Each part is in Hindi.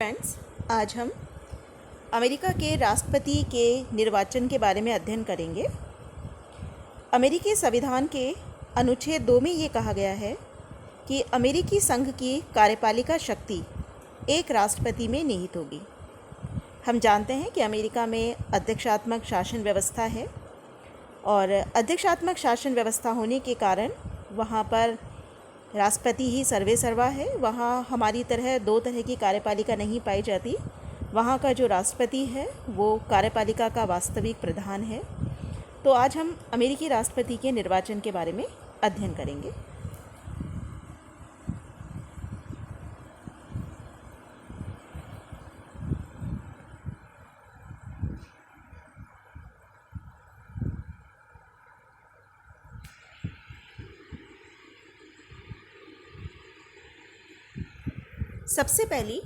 फ्रेंड्स, आज हम अमेरिका के राष्ट्रपति के निर्वाचन के बारे में अध्ययन करेंगे। अमेरिकी संविधान के अनुच्छेद 2 में ये कहा गया है कि अमेरिकी संघ की कार्यपालिका शक्ति एक राष्ट्रपति में निहित होगी। हम जानते हैं कि अमेरिका में अध्यक्षात्मक शासन व्यवस्था है और अध्यक्षात्मक शासन व्यवस्था होने के कारण वहाँ पर राष्ट्रपति ही सर्वे सर्वा है। वहाँ हमारी तरह दो तरह की कार्यपालिका नहीं पाई जाती। वहाँ का जो राष्ट्रपति है वो कार्यपालिका का वास्तविक प्रधान है। तो आज हम अमेरिकी राष्ट्रपति के निर्वाचन के बारे में अध्ययन करेंगे। सबसे पहली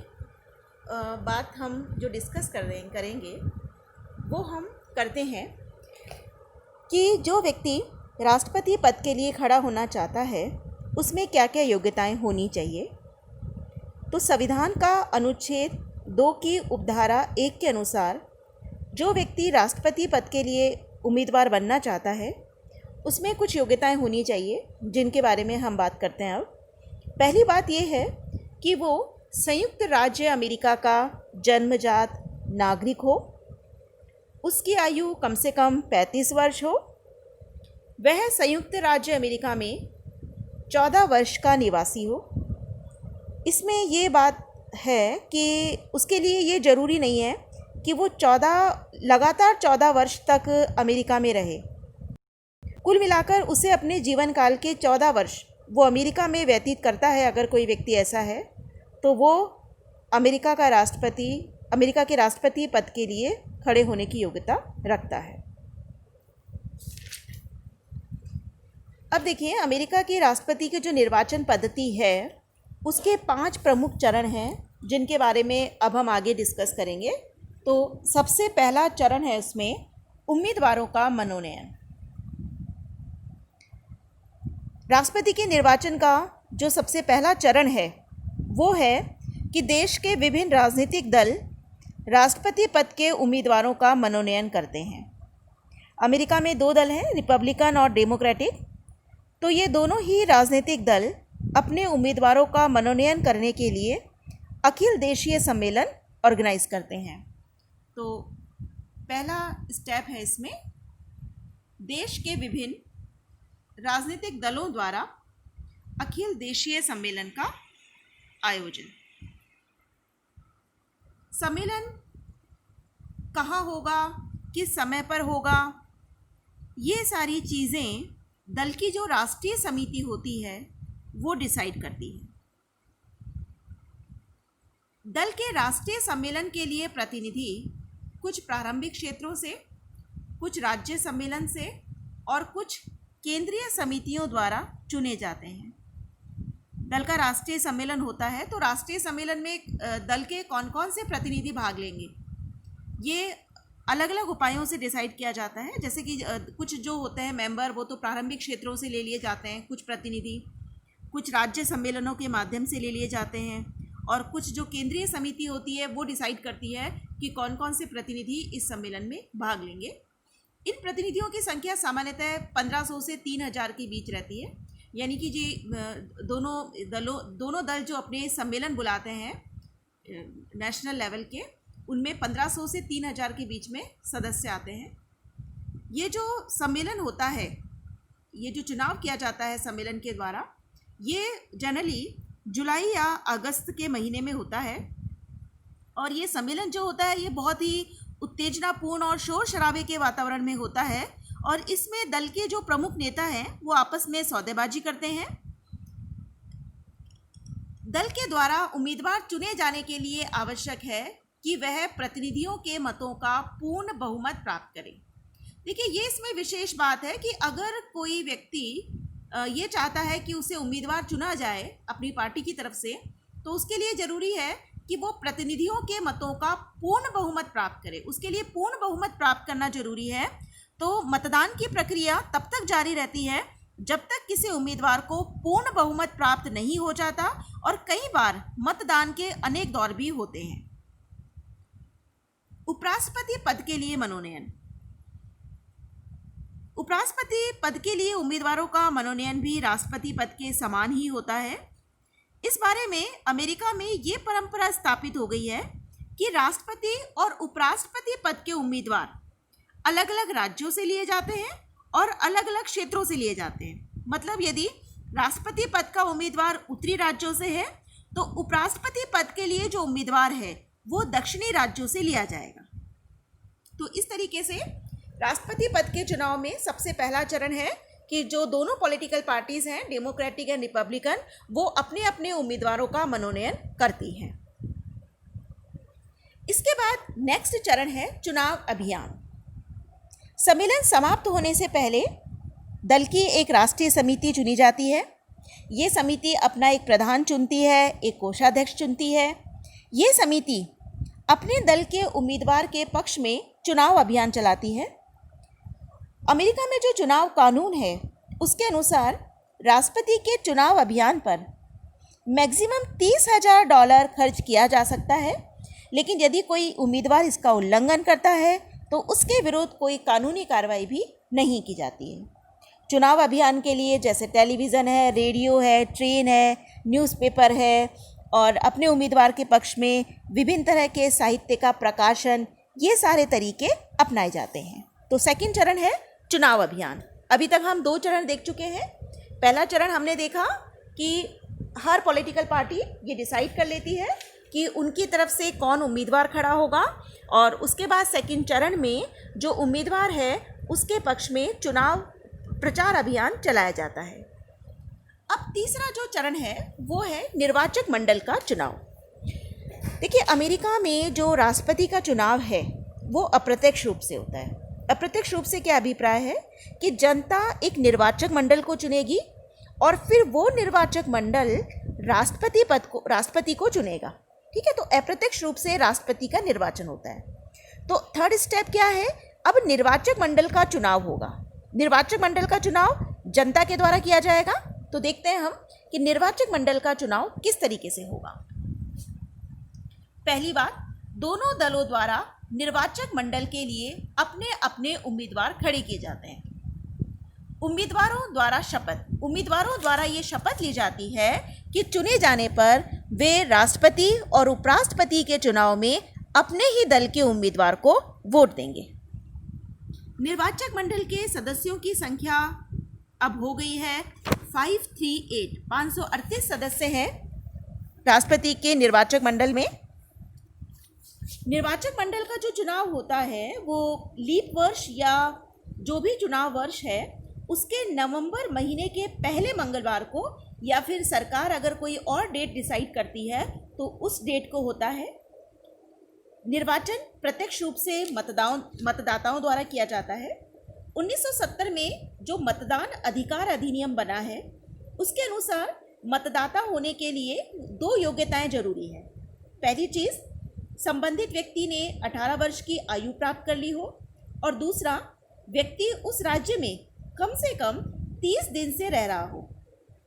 बात हम जो डिस्कस करेंगे वो हम करते हैं कि जो व्यक्ति राष्ट्रपति पद के लिए खड़ा होना चाहता है उसमें क्या क्या योग्यताएं होनी चाहिए। तो संविधान का अनुच्छेद 2 की उपधारा 1 के अनुसार जो व्यक्ति राष्ट्रपति पद के लिए उम्मीदवार बनना चाहता है उसमें कुछ योग्यताएं होनी चाहिए, जिनके बारे में हम बात करते हैं। अब पहली बात यह है कि वो संयुक्त राज्य अमेरिका का जन्मजात नागरिक हो, उसकी आयु कम से कम 35 वर्ष हो, वह संयुक्त राज्य अमेरिका में 14 वर्ष का निवासी हो। इसमें ये बात है कि उसके लिए ये ज़रूरी नहीं है कि वो लगातार 14 वर्ष तक अमेरिका में रहे। कुल मिलाकर उसे अपने जीवन काल के 14 वर्ष वो अमेरिका में व्यतीत करता है। अगर कोई व्यक्ति ऐसा है तो वो अमेरिका के राष्ट्रपति पद के लिए खड़े होने की योग्यता रखता है। अब देखिए, अमेरिका के राष्ट्रपति की जो निर्वाचन पद्धति है उसके 5 प्रमुख चरण हैं, जिनके बारे में अब हम आगे डिस्कस करेंगे। तो सबसे पहला चरण है उसमें उम्मीदवारों का मनोनयन। राष्ट्रपति के निर्वाचन का जो सबसे पहला चरण है वो है कि देश के विभिन्न राजनीतिक दल राष्ट्रपति पद के उम्मीदवारों का मनोनयन करते हैं। अमेरिका में 2 दल हैं, रिपब्लिकन और डेमोक्रेटिक। तो ये दोनों ही राजनीतिक दल अपने उम्मीदवारों का मनोनयन करने के लिए अखिल देशीय सम्मेलन ऑर्गेनाइज करते हैं। तो पहला स्टेप है इसमें देश के विभिन्न राजनीतिक दलों द्वारा अखिल देशीय सम्मेलन का आयोजन। सम्मेलन कहाँ होगा, किस समय पर होगा, ये सारी चीज़ें दल की जो राष्ट्रीय समिति होती है वो डिसाइड करती है। दल के राष्ट्रीय सम्मेलन के लिए प्रतिनिधि कुछ प्रारंभिक क्षेत्रों से, कुछ राज्य सम्मेलन से और कुछ केंद्रीय समितियों द्वारा चुने जाते हैं। दल का राष्ट्रीय सम्मेलन होता है तो राष्ट्रीय सम्मेलन में दल के कौन कौन से प्रतिनिधि भाग लेंगे ये अलग अलग उपायों से डिसाइड किया जाता है। जैसे कि कुछ जो होते हैं मेंबर वो तो प्रारंभिक क्षेत्रों से ले लिए जाते हैं, कुछ प्रतिनिधि कुछ राज्य सम्मेलनों के माध्यम से ले लिए जाते हैं, और कुछ जो केंद्रीय समिति होती है वो डिसाइड करती है कि कौन कौन से प्रतिनिधि इस सम्मेलन में भाग लेंगे। इन प्रतिनिधियों की संख्या सामान्यतः 1500 से 3000 के बीच रहती है। यानी कि दोनों दल जो अपने सम्मेलन बुलाते हैं नेशनल लेवल के, उनमें 1500 से 3000 के बीच में सदस्य आते हैं। ये जो सम्मेलन होता है, ये जो चुनाव किया जाता है सम्मेलन के द्वारा, ये जनरली जुलाई या अगस्त के महीने में होता है। और ये सम्मेलन जो होता है ये बहुत ही उत्तेजनापूर्ण और शोर शराबे के वातावरण में होता है। और इसमें दल के जो प्रमुख नेता हैं वो आपस में सौदेबाजी करते हैं। दल के द्वारा उम्मीदवार चुने जाने के लिए आवश्यक है कि वह प्रतिनिधियों के मतों का पूर्ण बहुमत प्राप्त करे। देखिए, ये इसमें विशेष बात है कि अगर कोई व्यक्ति ये चाहता है कि उसे उम्मीदवार चुना जाए अपनी पार्टी की तरफ से, तो उसके लिए ज़रूरी है कि वो प्रतिनिधियों के मतों का पूर्ण बहुमत प्राप्त करे। उसके लिए पूर्ण बहुमत प्राप्त करना जरूरी है। तो मतदान की प्रक्रिया तब तक जारी रहती है जब तक किसी उम्मीदवार को पूर्ण बहुमत प्राप्त नहीं हो जाता, और कई बार मतदान के अनेक दौर भी होते हैं। उपराष्ट्रपति पद के लिए मनोनयन। उपराष्ट्रपति पद के लिए उम्मीदवारों का मनोनयन भी राष्ट्रपति पद के समान ही होता है। इस बारे में अमेरिका में ये परंपरा स्थापित हो गई है कि राष्ट्रपति और उपराष्ट्रपति पद के उम्मीदवार अलग अलग राज्यों से लिए जाते हैं और अलग अलग क्षेत्रों से लिए जाते हैं। मतलब यदि राष्ट्रपति पद का उम्मीदवार उत्तरी राज्यों से है तो उपराष्ट्रपति पद के लिए जो उम्मीदवार है वो दक्षिणी राज्यों से लिया जाएगा। तो इस तरीके से राष्ट्रपति पद के चुनाव में सबसे पहला चरण है कि जो दोनों पॉलिटिकल पार्टीज हैं, डेमोक्रेटिक एंड रिपब्लिकन, वो अपने अपने उम्मीदवारों का मनोनयन करती हैं। इसके बाद नेक्स्ट चरण है चुनाव अभियान। सम्मेलन समाप्त होने से पहले दल की एक राष्ट्रीय समिति चुनी जाती है। ये समिति अपना एक प्रधान चुनती है, एक कोषाध्यक्ष चुनती है। ये समिति अपने दल के उम्मीदवार के पक्ष में चुनाव अभियान चलाती है। अमेरिका में जो चुनाव कानून है उसके अनुसार राष्ट्रपति के चुनाव अभियान पर मैक्सिमम $30,000 खर्च किया जा सकता है, लेकिन यदि कोई उम्मीदवार इसका उल्लंघन करता है तो उसके विरुद्ध कोई कानूनी कार्रवाई भी नहीं की जाती है। चुनाव अभियान के लिए जैसे टेलीविज़न है, रेडियो है, ट्रेन है, न्यूज़पेपर है और अपने उम्मीदवार के पक्ष में विभिन्न तरह के साहित्य का प्रकाशन, ये सारे तरीके अपनाए जाते हैं। तो सेकंड चरण है चुनाव अभियान। अभी तक हम 2 चरण देख चुके हैं। पहला चरण हमने देखा कि हर पॉलिटिकल पार्टी ये डिसाइड कर लेती है कि उनकी तरफ से कौन उम्मीदवार खड़ा होगा और उसके बाद सेकंड चरण में जो उम्मीदवार है उसके पक्ष में चुनाव प्रचार अभियान चलाया जाता है। अब तीसरा जो चरण है वो है निर्वाचक मंडल का चुनाव। देखिए, अमेरिका में जो राष्ट्रपति का चुनाव है वो अप्रत्यक्ष रूप से होता है। अप्रत्यक्ष रूप से क्या अभिप्राय है कि जनता एक निर्वाचक मंडल को चुनेगी और फिर वो निर्वाचक मंडल राष्ट्रपति को चुनेगा। ठीक है, तो अप्रत्यक्ष रूप से राष्ट्रपति का निर्वाचन होता है। तो थर्ड स्टेप क्या है, अब निर्वाचक मंडल का चुनाव होगा। निर्वाचक मंडल का चुनाव जनता के द्वारा किया जाएगा। तो देखते हैं हम कि निर्वाचक मंडल का चुनाव किस तरीके से होगा। पहली बात, दोनों दलों द्वारा निर्वाचक मंडल के लिए अपने अपने उम्मीदवार खड़े किए जाते हैं। उम्मीदवारों द्वारा ये शपथ ली जाती है कि चुने जाने पर वे राष्ट्रपति और उपराष्ट्रपति के चुनाव में अपने ही दल के उम्मीदवार को वोट देंगे। निर्वाचक मंडल के सदस्यों की संख्या अब हो गई है 538 सदस्य हैं राष्ट्रपति के निर्वाचक मंडल में। निर्वाचक मंडल का जो चुनाव होता है वो लीप वर्ष या जो भी चुनाव वर्ष है उसके नवंबर महीने के पहले मंगलवार को या फिर सरकार अगर कोई और डेट डिसाइड करती है तो उस डेट को होता है। निर्वाचन प्रत्यक्ष रूप से मतदाताओं द्वारा किया जाता है। 1970 में जो मतदान अधिकार अधिनियम बना है उसके अनुसार मतदाता होने के लिए 2 योग्यताएं जरूरी है। पहली चीज़, संबंधित व्यक्ति ने 18 वर्ष की आयु प्राप्त कर ली हो और दूसरा, व्यक्ति उस राज्य में कम से कम 30 दिन से रह रहा हो।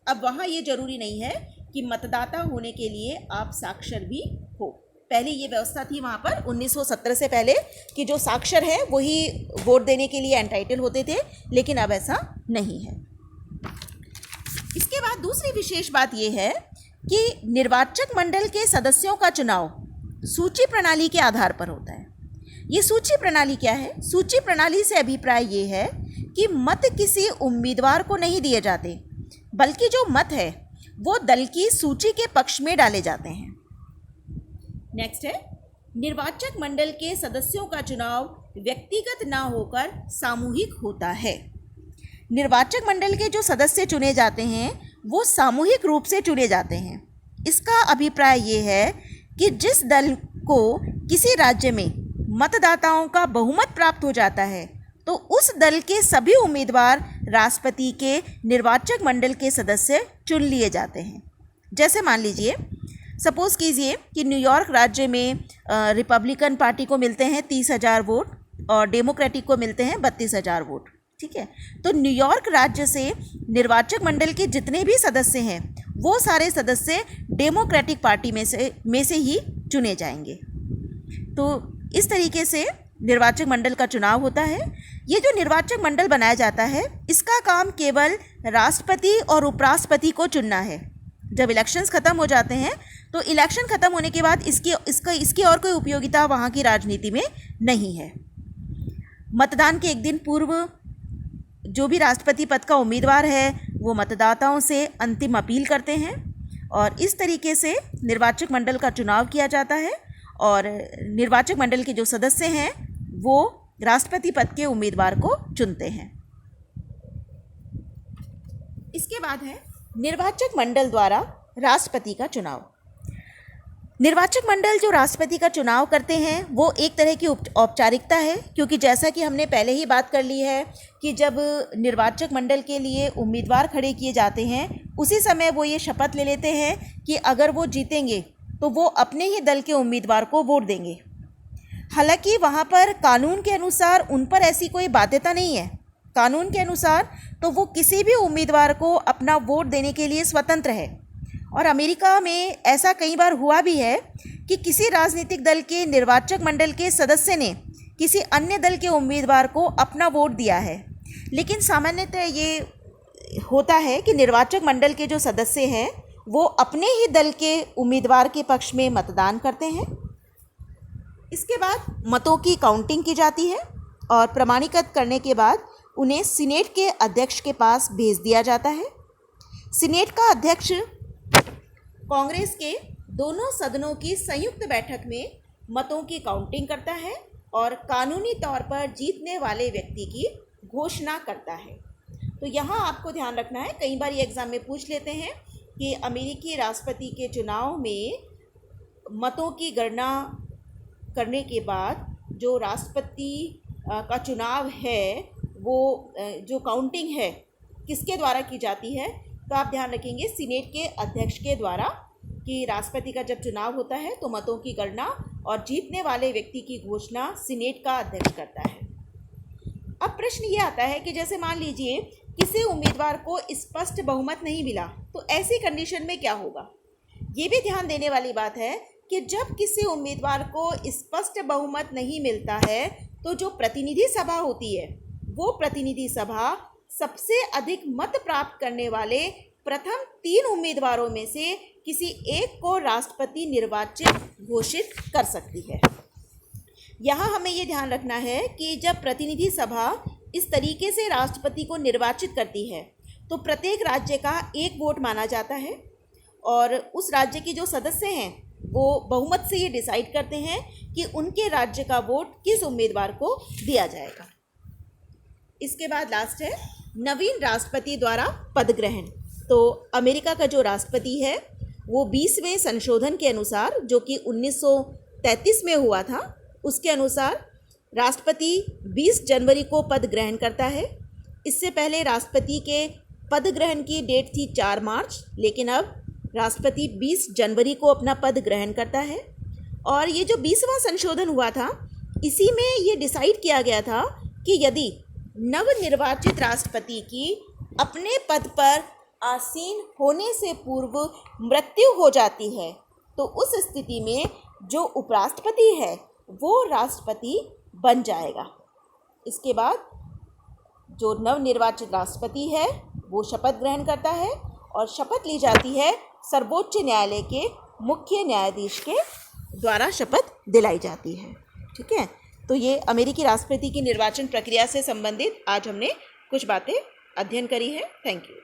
अब वहाँ ये जरूरी नहीं है कि मतदाता होने के लिए आप साक्षर भी हो। पहले ये व्यवस्था थी वहाँ पर 1970 से पहले कि जो साक्षर है वही वोट देने के लिए एंटाइटल होते थे, लेकिन अब ऐसा नहीं है। इसके बाद दूसरी विशेष बात ये है कि निर्वाचक मंडल के सदस्यों का चुनाव सूची प्रणाली के आधार पर होता है। ये सूची प्रणाली क्या है? सूची प्रणाली से अभिप्राय ये है कि मत किसी उम्मीदवार को नहीं दिए जाते, बल्कि जो मत है वो दल की सूची के पक्ष में डाले जाते हैं। नेक्स्ट है, निर्वाचक मंडल के सदस्यों का चुनाव व्यक्तिगत ना होकर सामूहिक होता है। निर्वाचक मंडल के जो सदस्य चुने जाते हैं वो सामूहिक रूप से चुने जाते हैं। इसका अभिप्राय ये है कि जिस दल को किसी राज्य में मतदाताओं का बहुमत प्राप्त हो जाता है तो उस दल के सभी उम्मीदवार राष्ट्रपति के निर्वाचक मंडल के सदस्य चुन लिए जाते हैं। जैसे मान लीजिए, सपोज़ कीजिए कि न्यूयॉर्क राज्य में रिपब्लिकन पार्टी को मिलते हैं 30,000 वोट और डेमोक्रेटिक को मिलते हैं 32,000 वोट। ठीक है, तो न्यूयॉर्क राज्य से निर्वाचक मंडल के जितने भी सदस्य हैं वो सारे सदस्य डेमोक्रेटिक पार्टी में से ही चुने जाएंगे। तो इस तरीके से निर्वाचक मंडल का चुनाव होता है। ये जो निर्वाचक मंडल बनाया जाता है, इसका काम केवल राष्ट्रपति और उपराष्ट्रपति को चुनना है। जब इलेक्शंस ख़त्म हो जाते हैं तो इलेक्शन ख़त्म होने के बाद इसकी और कोई उपयोगिता वहाँ की राजनीति में नहीं है। मतदान के एक दिन पूर्व जो भी राष्ट्रपति पद का उम्मीदवार है वो मतदाताओं से अंतिम अपील करते हैं और इस तरीके से निर्वाचक मंडल का चुनाव किया जाता है और निर्वाचक मंडल के जो सदस्य हैं वो राष्ट्रपति पद के उम्मीदवार को चुनते हैं। इसके बाद है निर्वाचक मंडल द्वारा राष्ट्रपति का चुनाव। निर्वाचक मंडल जो राष्ट्रपति का चुनाव करते हैं वो एक तरह की औपचारिकता है, क्योंकि जैसा कि हमने पहले ही बात कर ली है कि जब निर्वाचक मंडल के लिए उम्मीदवार खड़े किए जाते हैं उसी समय वो ये शपथ ले लेते हैं कि अगर वो जीतेंगे तो वो अपने ही दल के उम्मीदवार को वोट देंगे। हालांकि वहाँ पर कानून के अनुसार उन पर ऐसी कोई बाध्यता नहीं है। कानून के अनुसार तो वो किसी भी उम्मीदवार को अपना वोट देने के लिए स्वतंत्र है और अमेरिका में ऐसा कई बार हुआ भी है कि किसी राजनीतिक दल के निर्वाचक मंडल के सदस्य ने किसी अन्य दल के उम्मीदवार को अपना वोट दिया है। लेकिन सामान्यतः ये होता है कि निर्वाचक मंडल के जो सदस्य हैं वो अपने ही दल के उम्मीदवार के पक्ष में मतदान करते हैं। इसके बाद मतों की काउंटिंग की जाती है और प्रमाणीकृत करने के बाद उन्हें सीनेट के अध्यक्ष के पास भेज दिया जाता है। सीनेट का अध्यक्ष कांग्रेस के दोनों सदनों की संयुक्त बैठक में मतों की काउंटिंग करता है और कानूनी तौर पर जीतने वाले व्यक्ति की घोषणा करता है। तो यहाँ आपको ध्यान रखना है, कई बार ये एग्ज़ाम में पूछ लेते हैं कि अमेरिकी राष्ट्रपति के चुनाव में मतों की गणना करने के बाद जो राष्ट्रपति का चुनाव है वो जो काउंटिंग है किसके द्वारा की जाती है, तो आप ध्यान रखेंगे सीनेट के अध्यक्ष के द्वारा, कि राष्ट्रपति का जब चुनाव होता है तो मतों की गणना और जीतने वाले व्यक्ति की घोषणा सीनेट का अध्यक्ष करता है। अब प्रश्न ये आता है कि जैसे मान लीजिए किसी उम्मीदवार को स्पष्ट बहुमत नहीं मिला तो ऐसी कंडीशन में क्या होगा। ये भी ध्यान देने वाली बात है कि जब किसी उम्मीदवार को स्पष्ट बहुमत नहीं मिलता है तो जो प्रतिनिधि सभा होती है वो प्रतिनिधि सभा सबसे अधिक मत प्राप्त करने वाले प्रथम 3 उम्मीदवारों में से किसी एक को राष्ट्रपति निर्वाचित घोषित कर सकती है। यहाँ हमें ये ध्यान रखना है कि जब प्रतिनिधि सभा इस तरीके से राष्ट्रपति को निर्वाचित करती है तो प्रत्येक राज्य का एक वोट माना जाता है और उस राज्य के जो सदस्य हैं वो बहुमत से ये डिसाइड करते हैं कि उनके राज्य का वोट किस उम्मीदवार को दिया जाएगा। इसके बाद लास्ट है नवीन राष्ट्रपति द्वारा पद ग्रहण। तो अमेरिका का जो राष्ट्रपति है वो 20वें संशोधन के अनुसार, जो कि 1933 में हुआ था, उसके अनुसार राष्ट्रपति 20 जनवरी को पद ग्रहण करता है। इससे पहले राष्ट्रपति के पद ग्रहण की डेट थी 4 मार्च, लेकिन अब राष्ट्रपति 20 जनवरी को अपना पद ग्रहण करता है। और ये जो 20वां संशोधन हुआ था इसी में ये डिसाइड किया गया था कि यदि नवनिर्वाचित राष्ट्रपति की अपने पद पर आसीन होने से पूर्व मृत्यु हो जाती है तो उस स्थिति में जो उपराष्ट्रपति है वो राष्ट्रपति बन जाएगा। इसके बाद जो नवनिर्वाचित राष्ट्रपति है वो शपथ ग्रहण करता है और शपथ ली जाती है सर्वोच्च न्यायालय के मुख्य न्यायाधीश के द्वारा शपथ दिलाई जाती है। ठीक है, तो ये अमेरिकी राष्ट्रपति की निर्वाचन प्रक्रिया से संबंधित आज हमने कुछ बातें अध्ययन करी है। Thank you.